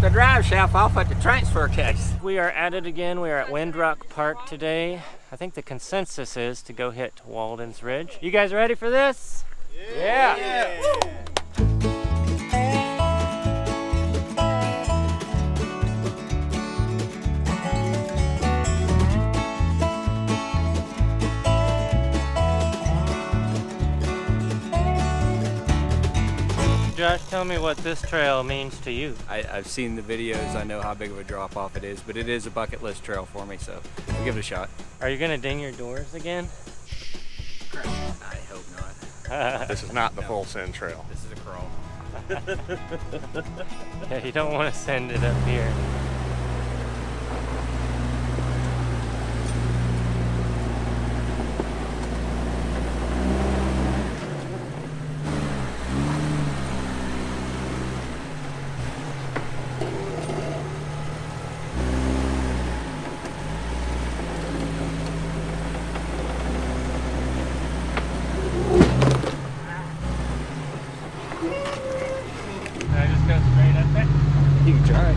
the drive shaft off at the transfer case. We are at it again. We are at Windrock Park today. I think the consensus is to go hit Walden's Ridge. You guys ready for this? Yeah. Josh, tell me what this trail means to you. I've seen the videos, I know how big of a drop off it is, but it is a bucket list trail for me, so we'll give it a shot. Are you gonna ding your doors again? I hope not. This is not the full send trail. This is a crawl. Yeah, you don't want to send it up here. You can try it.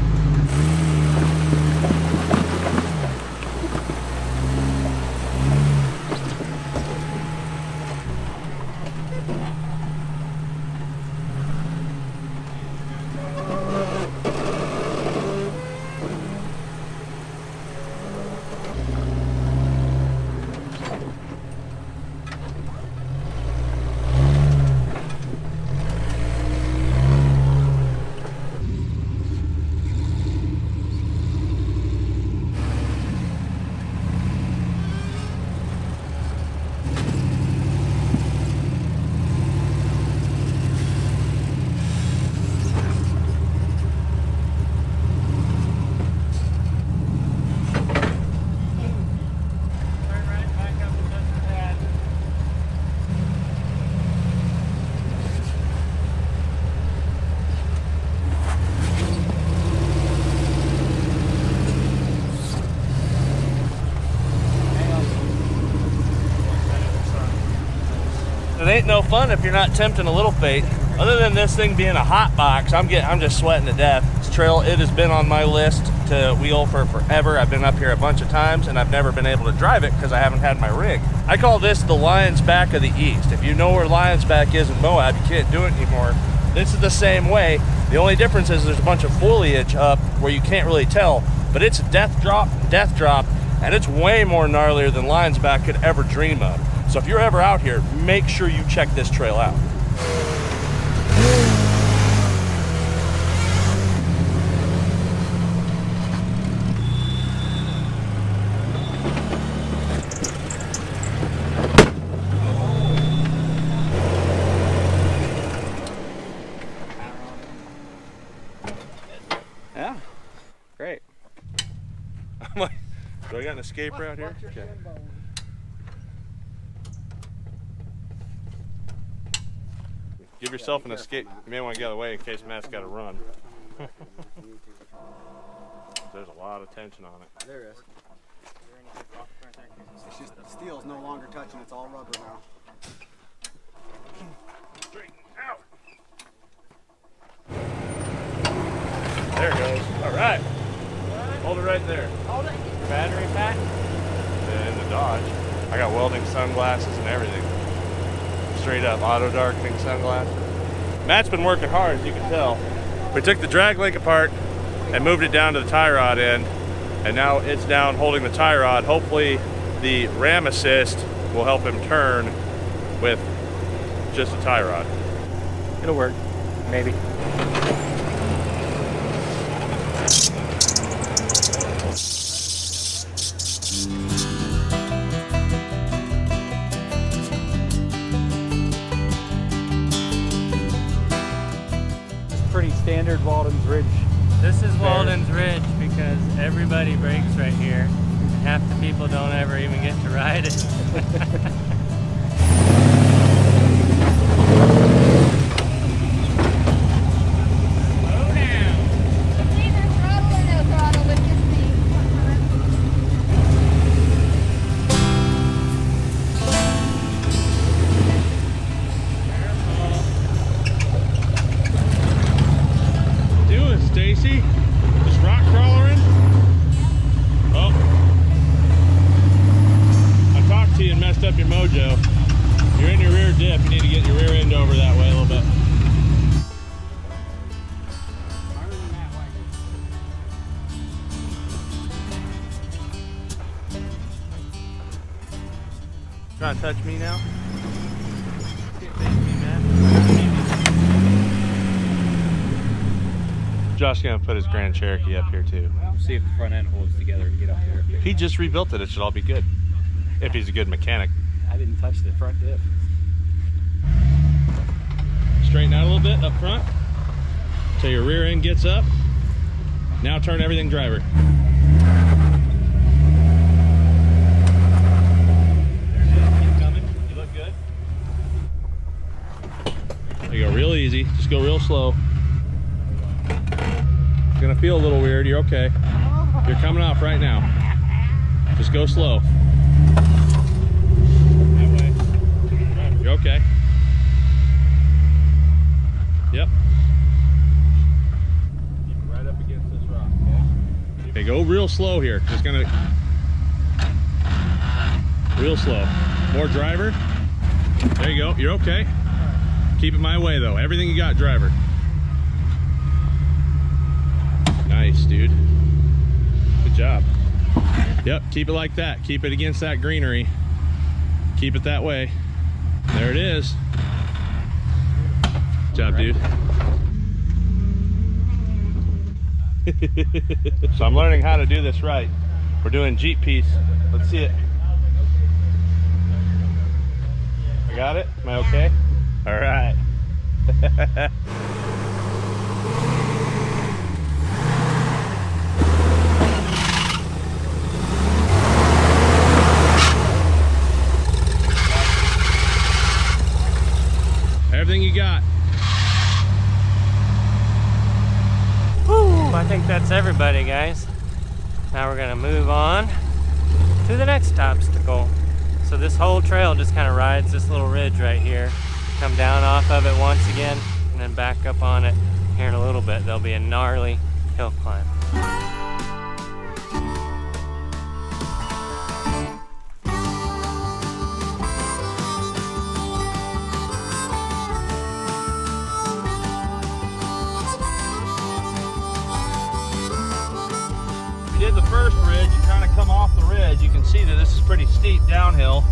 It ain't no fun if you're not tempting a little fate. Other than this thing being a hot box, I'm just sweating to death. This trail, it has been on my list to wheel for forever. I've been up here a bunch of times and I've never been able to drive it because I haven't had my rig. I call this the Lion's Back of the East. If you know where Lion's Back is in Moab, you can't do it anymore. This is the same way. The only difference is there's a bunch of foliage up where you can't really tell, but it's death drop, and it's way more gnarlier than Lion's Back could ever dream of. So if you're ever out here, make sure you check this trail out. Yeah, great. Do I got an escape route here? Okay. Give yourself an escape. You may want to get out of the way in case Matt's got to run. There's a lot of tension on it. There is. It's just the steel's no longer touching, it's all rubber now. Straighten out. There it goes. All right. Hold it right there. Hold it. Battery pack. And the Dodge. I got welding sunglasses and everything. Straight up auto darkening sunglasses. Matt's been working hard, as you can tell. We took the drag link apart and moved it down to the tie rod end, and now it's down holding the tie rod. Hopefully the ram assist will help him turn with just a tie rod. It'll work. Maybe. Pretty standard Walden's Ridge. This is Walden's Ridge because everybody brakes right here. Half the people don't ever even get to ride it. Stacy? rock crawlering? Oh. I talked to you and messed up your mojo. You're in your rear dip. You need to get your rear end over that way a little bit. Trying to touch me now? Can't face me, man. Josh's gonna put his Grand Cherokee up here too. See if the front end holds together to get up there. He just rebuilt it. It should all be good. If he's a good mechanic. I didn't touch the front diff. Straighten out a little bit up front. Till your rear end gets up. Now turn everything driver. There it is. Keep coming. You look good. There you go. Real easy. Just go real slow. It's gonna feel a little weird. You're okay. You're coming off right now. Just go slow. That way. You're okay. Yep. Keep it right up against this rock, okay? Okay, go real slow here. Just gonna... Real slow. More driver. There you go. You're okay. Keep it my way, though. Everything you got, driver. Nice, dude. Good job. Yep, keep it like that. Keep it against that greenery. Keep it that way. There it is. Good job, dude. So I'm learning how to do this right. We're doing Jeep piece. Let's see it. I got it? Am I okay? All right. Everything you got. Whew, I think that's everybody, guys. Now we're gonna move on to the next obstacle. So this whole trail just kind of rides this little ridge right here. Come down off of it once again, and then back up on it here in a little bit. There'll be a gnarly hill climb. Did the first ridge, you kind of come off the ridge, you can see that this is pretty steep downhill,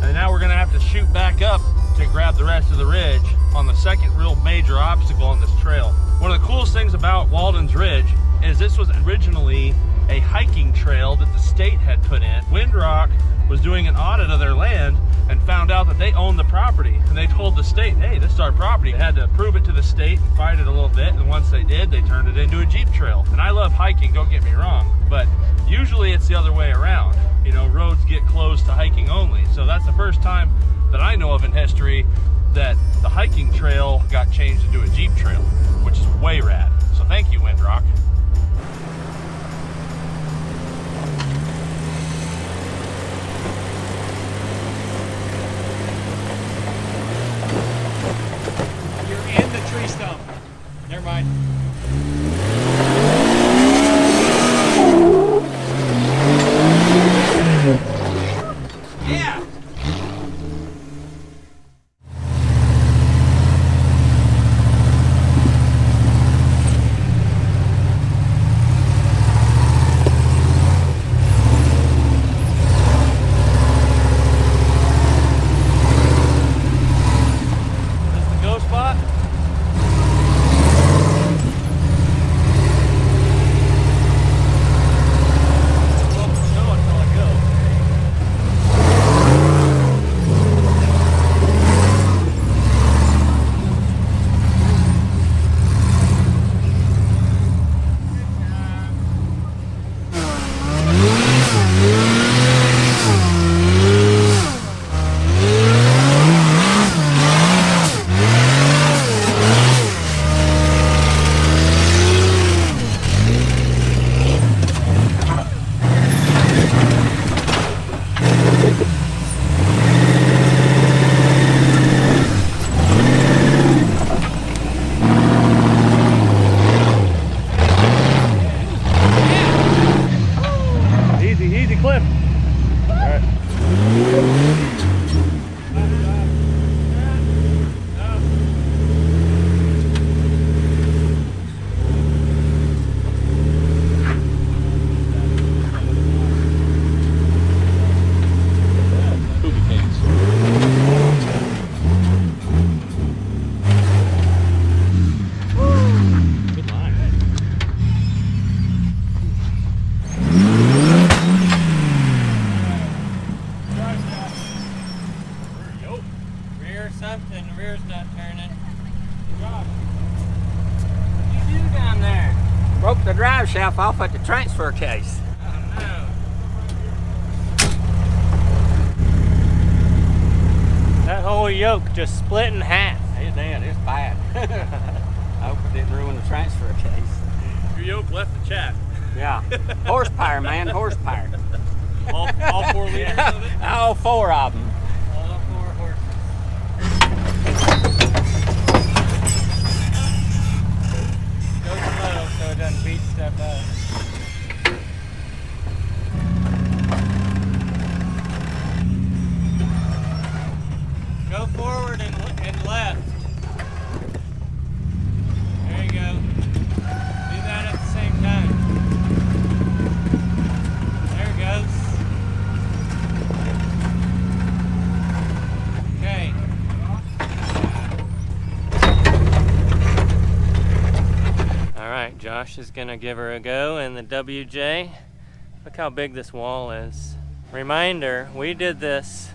and now we're going to have to shoot back up to grab the rest of the ridge on the second real major obstacle on this trail. One of the coolest things about Walden's Ridge is this was originally a hiking trail that the state had put in. Windrock was doing an audit of their land and found out that they owned the property, and they told the state, hey, this is our property. They had to prove it to the state and fight it a little bit, and once they did, they turned it into a Jeep trail. And I love hiking, don't get me wrong, but usually it's the other way around. You know, roads get closed to hiking only. So that's the first time that I know of in history that the hiking trail got changed into a Jeep trail, which is way rad. So thank you, Windrock. In the tree stump. Never mind. Yeah. the drive shaft off at the transfer case. That whole yoke just split in half. It did. It's bad. I hope it didn't ruin the transfer case. Your yoke left the chat. Yeah. Horsepower, man. Horsepower. All 4 liters of it? All 4 of them. All 4 horses. Go slow so it doesn't beat stuff up. Go forward and left. There you go. Do that at the same time. There it goes. Okay. All right, Josh is gonna give her a go in the WJ. Look how big this wall is. Reminder, we did this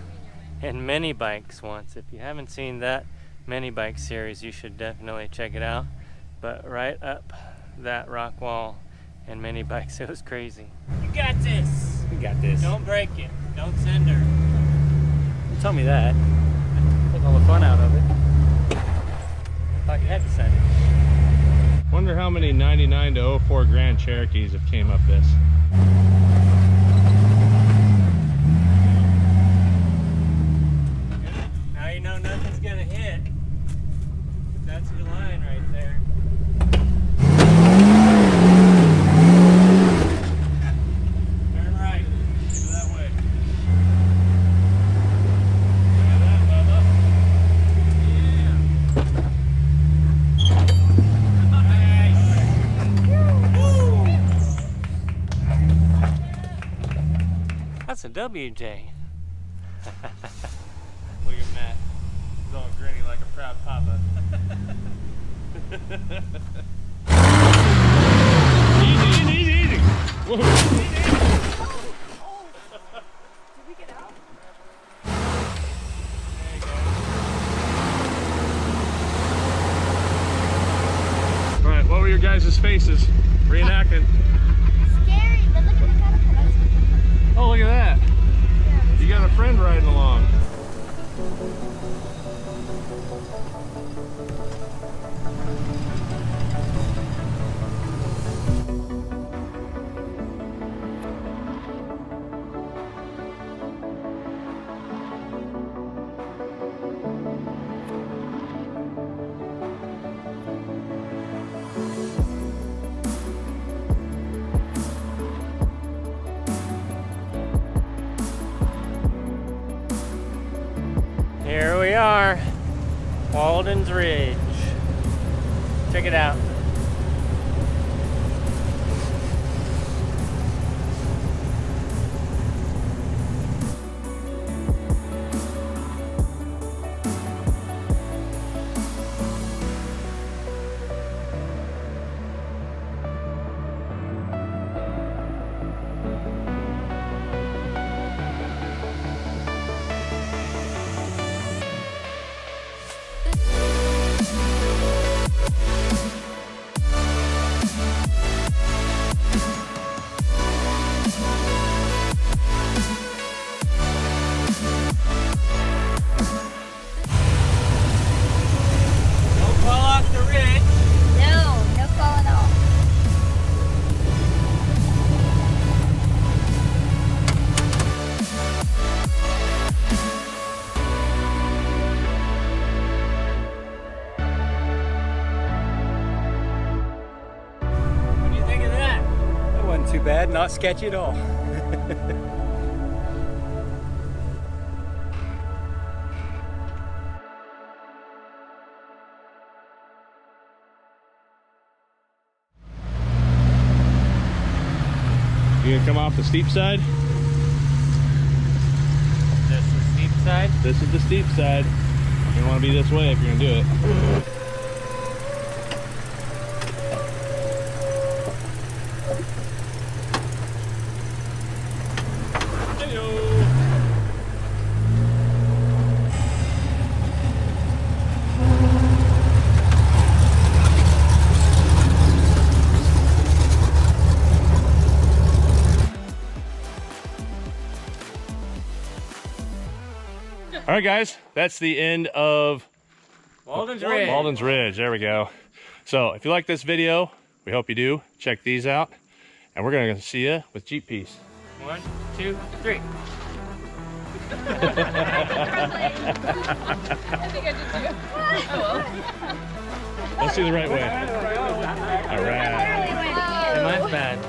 in mini bikes once. If you haven't seen that mini bike series, you should definitely check it out. But right up that rock wall in mini bikes, it was crazy. You got this. You got this. Don't break it. Don't send her. Don't tell me that. Take all the fun out of it. Thought you had to send it. Wonder how many 99 to 04 Grand Cherokees have came up this. Now you know nothing's gonna hit. That's your line right there. Turn right. Go that way. Look at that, Bubba. Nice. That's a WJ. Look at Matt. He's all grinny like a proud papa. Easy. Whoa. All right, what were your guys' faces? Reenacting. Scary, but look at the caterpillars. Oh, look at that. You got a friend riding along. Here we are, Walden's Ridge. Check it out. Too bad, not sketchy at all. You gonna come off the steep side? This is the steep side. This is the steep side. You want to be this way if you're gonna do it. All right, guys, that's the end of Walden's Ridge. Walden's Ridge. There we go. So if you like this video, we hope you do. Check these out. And we're going to see you with Jeep Piece. 1, 2, 3. I think I did too. Oh well. Let's do the right way. All right. Mine's bad.